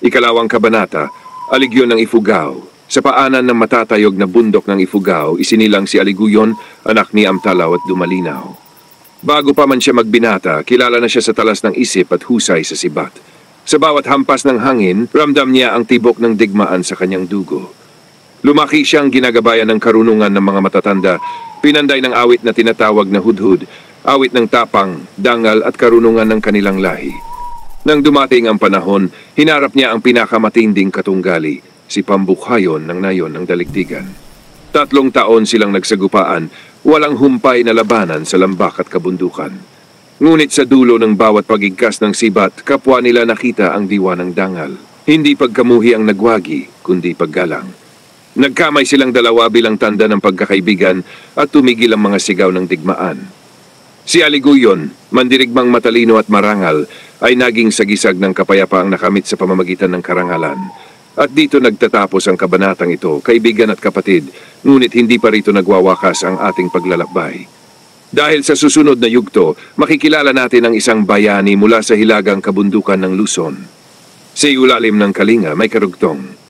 Ikalawang kabanata, Aligyon ng Ifugao. Sa paanan ng matatayog na bundok ng Ifugao, isinilang si Aliguyon, anak ni Amtalaw at Dumalinaw. Bago pa man siya magbinata, kilala na siya sa talas ng isip at husay sa sibat. Sa bawat hampas ng hangin, ramdam niya ang tibok ng digmaan sa kanyang dugo. Lumaki siyang ginagabayan ng karunungan ng mga matatanda, pinanday ng awit na tinatawag na hudhud, awit ng tapang, dangal at karunungan ng kanilang lahi. Nang dumating ang panahon, hinarap niya ang pinakamatinding katunggali, si Pambukhayon ng nayon ng daligdigan. 3 taon silang nagsagupaan, walang humpay na labanan sa lambak at kabundukan. Ngunit sa dulo ng bawat pagigkas ng sibat, kapwa nila nakita ang diwa ng dangal. Hindi pagkamuhi ang nagwagi, kundi paggalang. Nagkamay silang dalawa bilang tanda ng pagkakaibigan at tumigil ang mga sigaw ng digmaan. Si Aliguyon, mandirigmang matalino at marangal, ay naging sagisag ng kapayapaang nakamit sa pamamagitan ng karangalan. At dito nagtatapos ang kabanatang ito, kaibigan at kapatid, ngunit hindi pa rito nagwawakas ang ating paglalakbay. Dahil sa susunod na yugto, makikilala natin ang isang bayani mula sa hilagang kabundukan ng Luzon. Sa ilalim ng kalinga may karugtong.